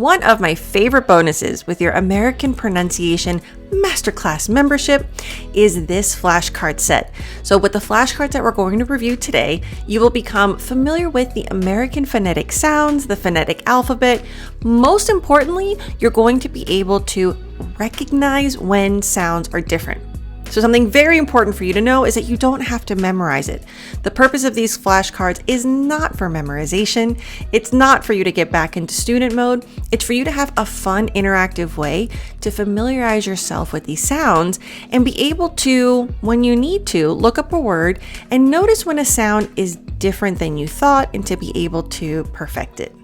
One of my favorite bonuses with your American Pronunciation Masterclass membership is this flashcard set. So with the flashcards that we're going to review today, you will become familiar with the American phonetic sounds, the phonetic alphabet. Most importantly, you're going to be able to recognize when sounds are different. So something very important for you to know is that you don't have to memorize it. The purpose of these flashcards is not for memorization. It's not for you to get back into student mode. It's for you to have a fun, interactive way to familiarize yourself with these sounds and be able to, when you need to, look up a word and notice when a sound is different than you thought and to be able to perfect it.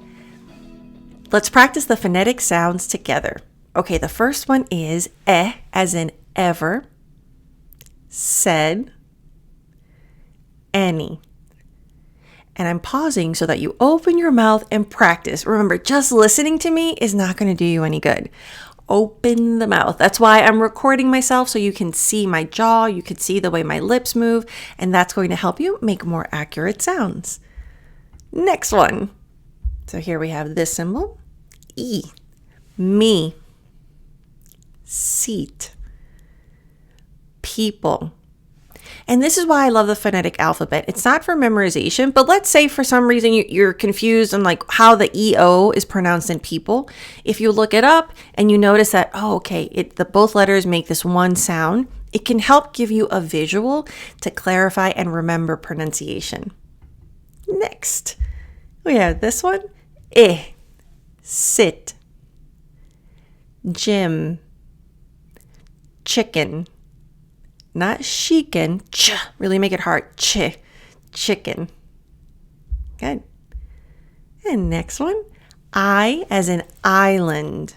Let's practice the phonetic sounds together. Okay, the first one is as in ever, said, any. And I'm pausing so that you open your mouth and practice. Remember, just listening to me is not going to do you any good. Open the mouth. That's why I'm recording myself so you can see my jaw, you can see the way my lips move, and that's going to help you make more accurate sounds. Next one. So here we have this symbol, E, me, seat, people. And this is why I love the phonetic alphabet. It's not for memorization, but let's say for some reason you're confused on like how the EO is pronounced in people. If you look it up and you notice that, both letters make this one sound, it can help give you a visual to clarify and remember pronunciation. Next, we have this one, sit, gym, chicken. Not chicken, really make it hard, chicken. Good. And next one, I as in island.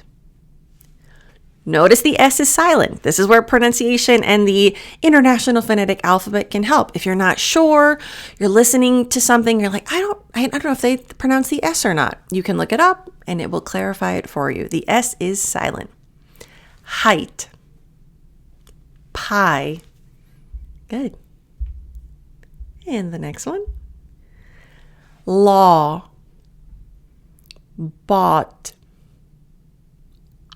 Notice the S is silent. This is where pronunciation and the International Phonetic Alphabet can help. If you're not sure, you're listening to something, you're like, I don't know if they pronounce the S or not. You can look it up and it will clarify it for you. The S is silent. Height. Pie. Good. And the next one. Law. Bought.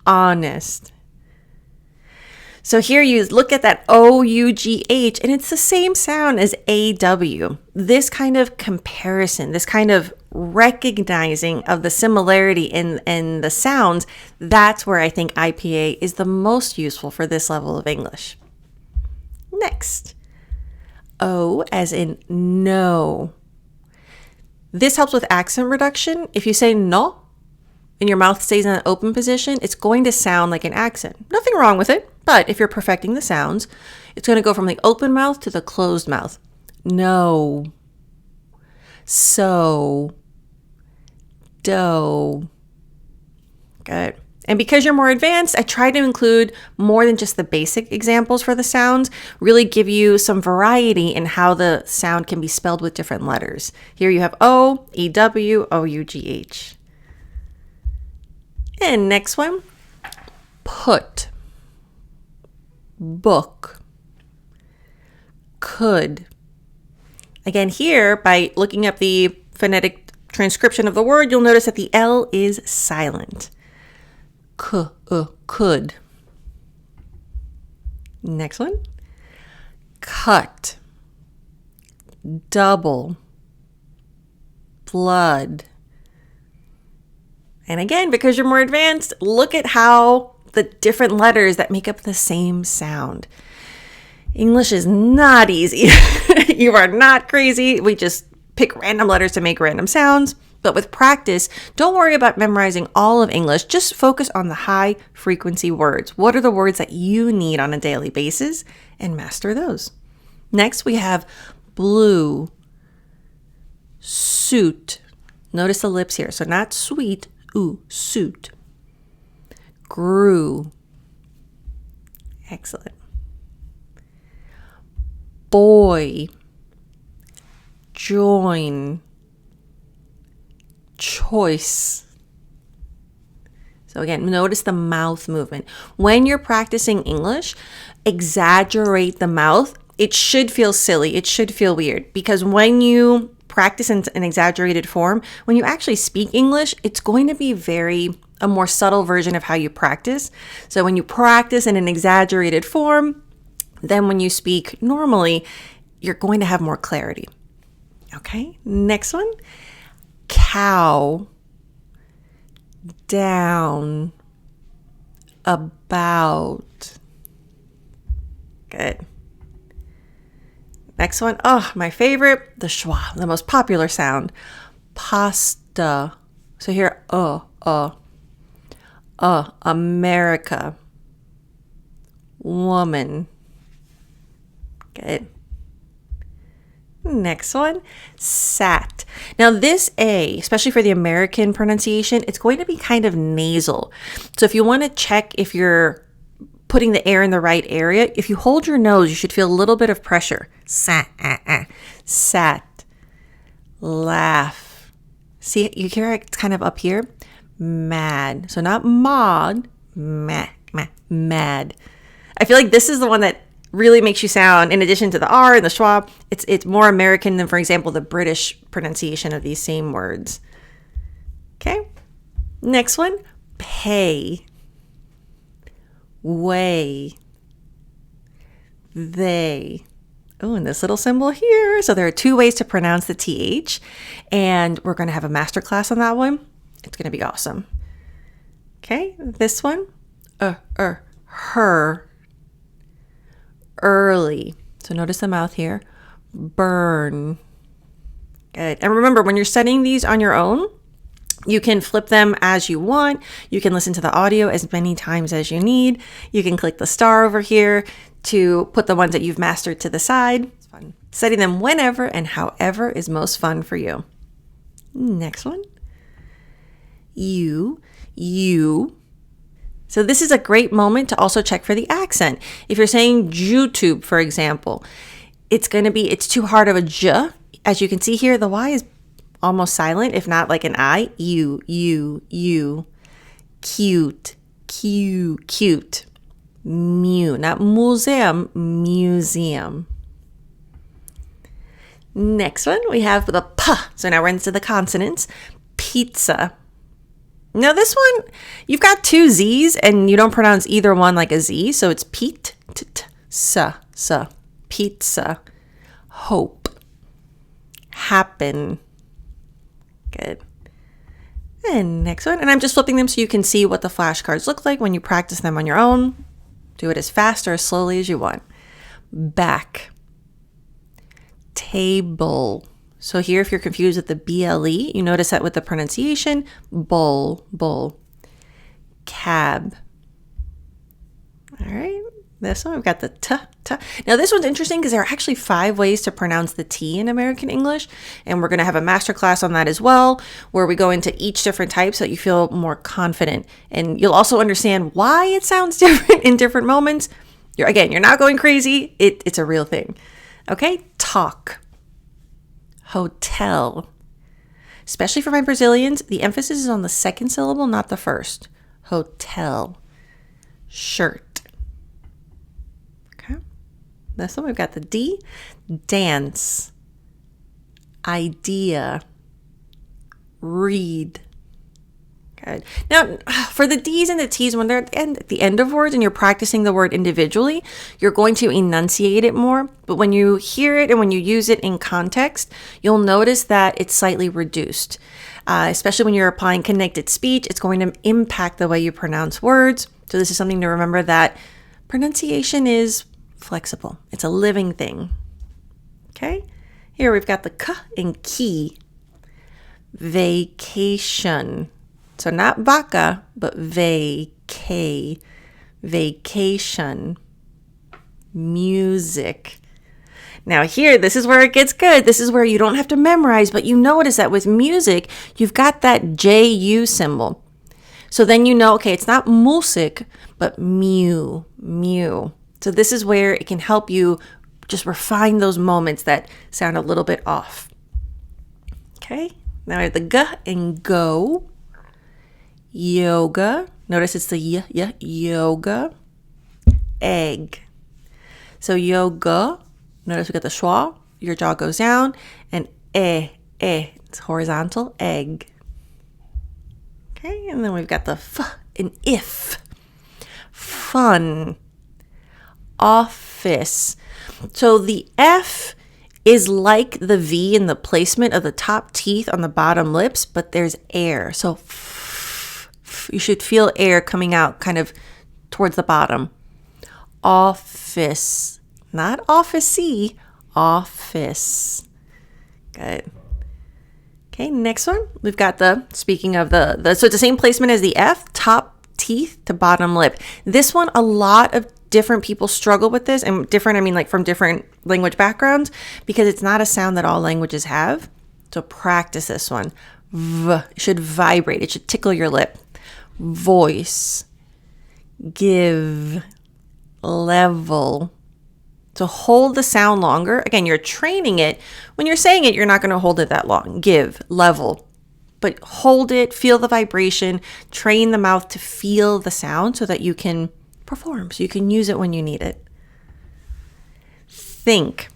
Honest. So here you look at that O-U-G-H and it's the same sound as A-W. This kind of comparison, this kind of recognizing of the similarity in the sounds, that's where I think IPA is the most useful for this level of English. Next, O as in no. This helps with accent reduction. If you say no and your mouth stays in an open position, it's going to sound like an accent. Nothing wrong with it, but if you're perfecting the sounds, it's going to go from the open mouth to the closed mouth. No. So. Do. Good. And because you're more advanced, I try to include more than just the basic examples for the sounds, really give you some variety in how the sound can be spelled with different letters. Here you have O, E-W, O-U-G-H. And next one, put, book, could. Again, here, by looking up the phonetic transcription of the word, you'll notice that the L is silent. Could. Next one. Cut. Double. Blood. And again, because you're more advanced, look at how the different letters that make up the same sound. English is not easy. You are not crazy. We just pick random letters to make random sounds. But with practice, don't worry about memorizing all of English. Just focus on the high frequency words. What are the words that you need on a daily basis? And master those. Next, we have blue, suit. Notice the lips here. So not sweet, suit. Grew. Excellent. Boy, join, choice. So again, notice the mouth movement. When you're practicing English, exaggerate the mouth. It should feel silly. It should feel weird because when you practice in an exaggerated form, when you actually speak English, it's going to be very a more subtle version of how you practice. So when you practice in an exaggerated form, then when you speak normally, you're going to have more clarity. Okay, next one. Cow, down, about. Good. Next one. Oh, my favorite, the schwa, the most popular sound. Pasta. So here, America. Woman. Good. Next one, sat. Now this A, especially for the American pronunciation, it's going to be kind of nasal. So if you want to check if you're putting the air in the right area, if you hold your nose, you should feel a little bit of pressure. Sat, sat, laugh. See, you hear it kind of up here? Mad. So not mod, mad. I feel like this is the one that really makes you sound, in addition to the R and the schwa, it's more American than, for example, the British pronunciation of these same words. Okay. Next one, pay, way, they. Oh, and this little symbol here. So there are 2 ways to pronounce the TH, and we're going to have a master class on that one. It's going to be awesome. Okay. This one, her, early. So notice the mouth here. Burn. Good. And remember, when you're studying these on your own, you can flip them as you want. You can listen to the audio as many times as you need. You can click the star over here to put the ones that you've mastered to the side. It's fun. Study them whenever and however is most fun for you. Next one. You. So this is a great moment to also check for the accent. If you're saying YouTube, for example, it's too hard of a j. As you can see here, the Y is almost silent, if not like an I. You. Cute. Mew, not museum, museum. Next one, we have the P. So now we're into the consonants. Pizza. Now this one, you've got 2 Z's and you don't pronounce either one like a Z. So it's Pete, sa, pizza, hope, happen. Good. And next one, and I'm just flipping them so you can see what the flashcards look like when you practice them on your own. Do it as fast or as slowly as you want. Back, table. So here, if you're confused with the BLE, you notice that with the pronunciation, bowl. Cab. All right, this one, we've got the t. Now this one's interesting because there are actually 5 ways to pronounce the T in American English, and we're going to have a master class on that as well, where we go into each different type so that you feel more confident, and you'll also understand why it sounds different in different moments. You're not going crazy. It's a real thing. Okay, talk. Hotel. Especially for my Brazilians, the emphasis is on the second syllable, not the first. Hotel. Shirt. Okay. This one, we've got the D. Dance. Idea. Read. Good. Now, for the D's and the T's, when they're at the end of words and you're practicing the word individually, you're going to enunciate it more. But when you hear it and when you use it in context, you'll notice that it's slightly reduced. Especially when you're applying connected speech, it's going to impact the way you pronounce words. So this is something to remember, that pronunciation is flexible. It's a living thing. Okay? Here we've got the K in key. Vacation. So not vaca, but vacay, vacation, music. Now here, this is where it gets good. This is where you don't have to memorize, but you notice that with music, you've got that JU symbol. So then you know, okay, it's not music, but mew. So this is where it can help you just refine those moments that sound a little bit off. Okay, now I have the G in go. Yoga. Notice it's the yoga. Egg. So yoga. Notice we got the schwa. Your jaw goes down. And it's horizontal. Egg. Okay. Okay, and then we've got the f and if. Fun. Office. So the F is like the V in the placement of the top teeth on the bottom lips, but there's air. So you should feel air coming out kind of towards the bottom. Office. Not officey, office. Good. Okay, next one. We've got speaking of so it's the same placement as the F, top teeth to bottom lip. This one, a lot of different people struggle with this, and different, I mean like from different language backgrounds, because it's not a sound that all languages have. So practice this one. V, it should vibrate. It should tickle your lip. Voice. Give. Level. To hold the sound longer. Again, you're training it. When you're saying it, you're not going to hold it that long. Give. Level. But hold it, feel the vibration, train the mouth to feel the sound so that you can perform, so you can use it when you need it. Think.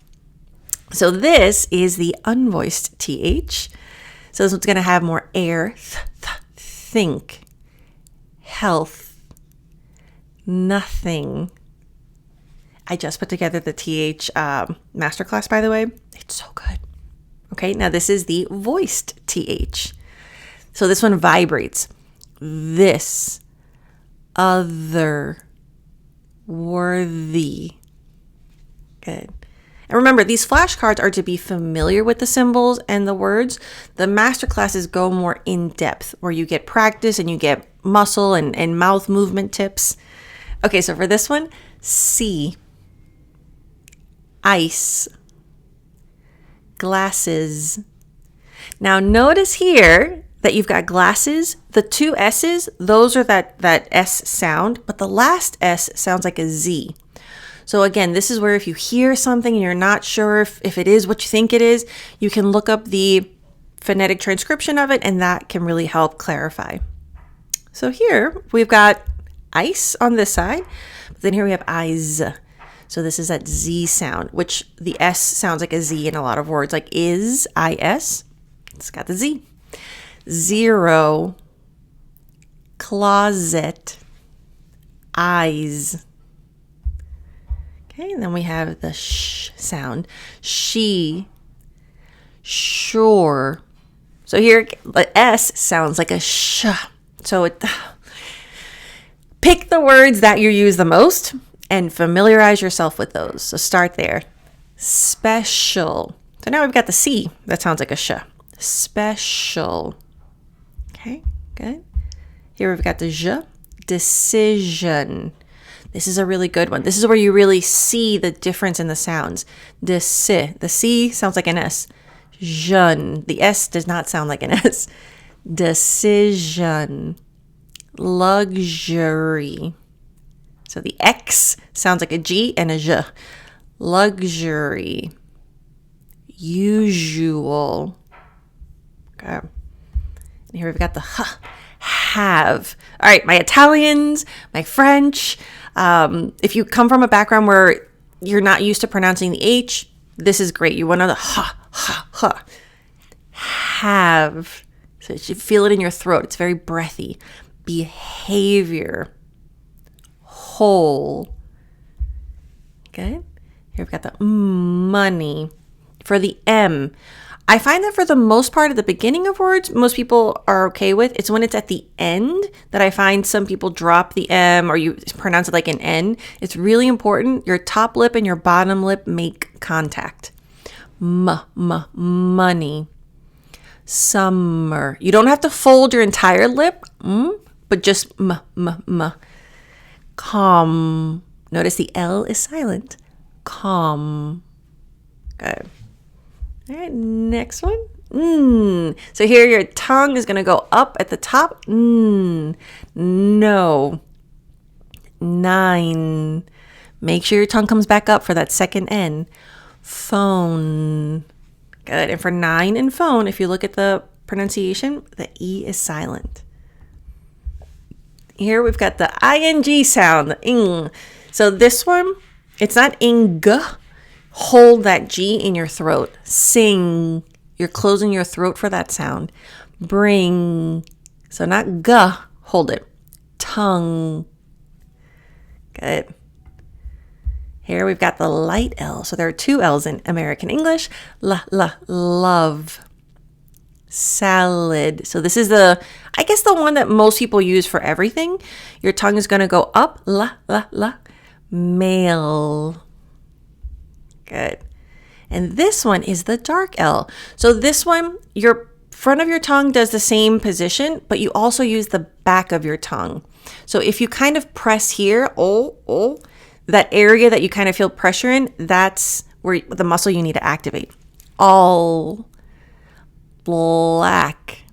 So this is the unvoiced TH. So this one's going to have more air. Think. Health. Nothing. I just put together the TH masterclass, by the way. It's so good. Okay, now this is the voiced TH. So this one vibrates. This. Other. Worthy. Good. And remember, these flashcards are to be familiar with the symbols and the words. The masterclasses go more in depth, where you get practice and you get muscle and mouth movement tips. Okay, so for this one, C. Ice. Glasses. Now notice here that you've got glasses. The two S's, those are that S sound, but the last S sounds like a Z. So again, this is where if you hear something and you're not sure if it is what you think it is, you can look up the phonetic transcription of it, and that can really help clarify. So here we've got ice on this side, but then here we have eyes. So this is that Z sound, which the S sounds like a Z in a lot of words, like is, I-S. It's got the Z. Zero. Closet. Eyes. Okay, and then we have the sh sound. She. Sure. So here, the S sounds like a sh. So pick the words that you use the most and familiarize yourself with those. So start there. Special. So now we've got the C. That sounds like a sh. Special. Okay, good. Here we've got the j. Decision. This is a really good one. This is where you really see the difference in the sounds. The C sounds like an S. Jeune. The S does not sound like an S. Decision. Luxury. So the X sounds like a G and a J. Luxury. Usual. Okay. And here we've got the H. Have. All right, my Italians, my French. If you come from a background where you're not used to pronouncing the H, this is great. You want to the H. Have. So you should feel it in your throat. It's very breathy. Behavior. Whole. Good. Here we've got the money. For the M, I find that for the most part at the beginning of words, most people are okay with. It's when it's at the end that I find some people drop the M or you pronounce it like an N. It's really important. Your top lip and your bottom lip make contact. Money. Summer. You don't have to fold your entire lip, but just Calm. Notice the L is silent. Calm. Good. All right, next one. So here your tongue is going to go up at the top. No. 9. Make sure your tongue comes back up for that second N. Phone. Good. And for 9 in phone, if you look at the pronunciation, the E is silent. Here we've got the ing sound, the ing. So this one, it's not ing. Hold that G in your throat. Sing. You're closing your throat for that sound. Bring. So not g, hold it. Tongue. Good. Here we've got the light L. So there are two L's in American English. Love. Salad. So this is the one that most people use for everything. Your tongue is going to go up. La. Mail. Good. And this one is the dark L. So this one, your front of your tongue does the same position, but you also use the back of your tongue. So if you kind of press here, that area that you kind of feel pressure in, that's where the muscle you need to activate. All. Black.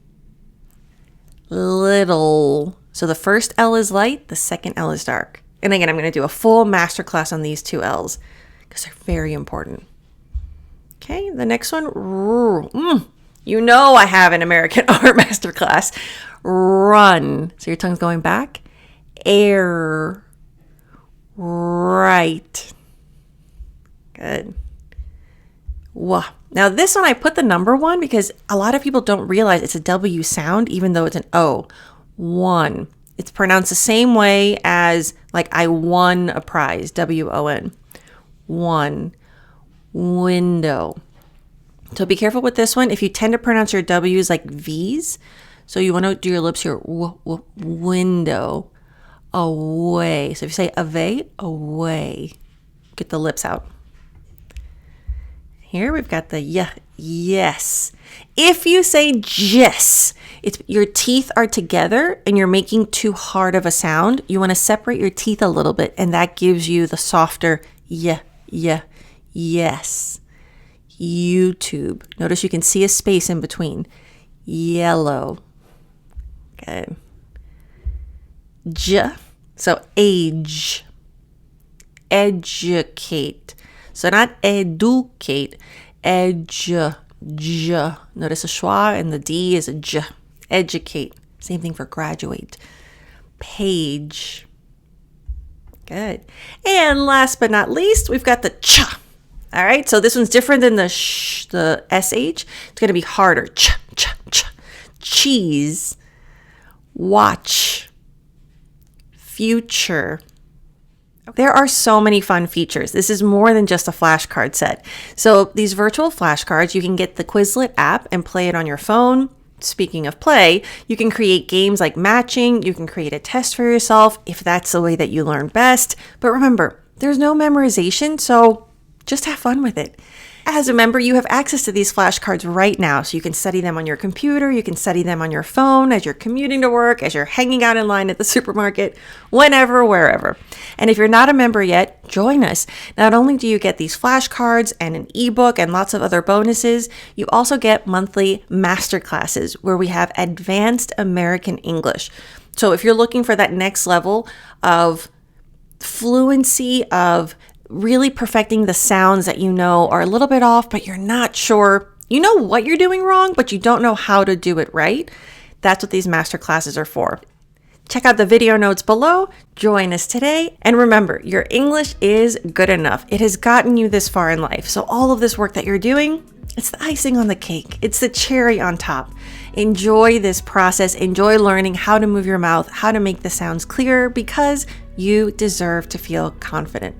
Little. So the first L is light, the second L is dark. And again, I'm going to do a full masterclass on these two L's because they're very important. Okay, the next one. You know I have an American art masterclass. Run. So your tongue's going back. Air. Right. Good. Wah. Now this one I put the number 1 because a lot of people don't realize it's a W sound even though it's an O. 1. It's pronounced the same way as like I won a prize. W-O-N. 1. Window. So be careful with this one. If you tend to pronounce your W's like V's, so you want to do your lips here. Window. Away. So if you say away. Get the lips out. Here we've got the yes. If you say yes, it's your teeth are together and you're making too hard of a sound. You want to separate your teeth a little bit, and that gives you the softer yes. YouTube. Notice you can see a space in between. Yellow. Good. So age. Educate. So not educate. Notice a schwa and the D is a j. Educate. Same thing for graduate. Page. Good. And last but not least, we've got the cha. All right. So this one's different than the sh, the sh. It's going to be harder. Cha. Cheese. Watch. Future. There are so many fun features. This is more than just a flashcard set. So these virtual flashcards, you can get the Quizlet app and play it on your phone. Speaking of play, you can create games like matching. You can create a test for yourself if that's the way that you learn best. But remember, there's no memorization, so just have fun with it. As a member, you have access to these flashcards right now, so you can study them on your computer, you can study them on your phone as you're commuting to work, as you're hanging out in line at the supermarket, whenever, wherever. And if you're not a member yet, join us. Not only do you get these flashcards and an ebook and lots of other bonuses, you also get monthly masterclasses where we have advanced American English. So if you're looking for that next level of fluency, of really perfecting the sounds that you know are a little bit off, but you're not sure. You know what you're doing wrong, but you don't know how to do it right. That's what these master classes are for. Check out the video notes below. Join us today. And remember, your English is good enough. It has gotten you this far in life. So all of this work that you're doing, it's the icing on the cake. It's the cherry on top. Enjoy this process. Enjoy learning how to move your mouth, how to make the sounds clearer, because you deserve to feel confident.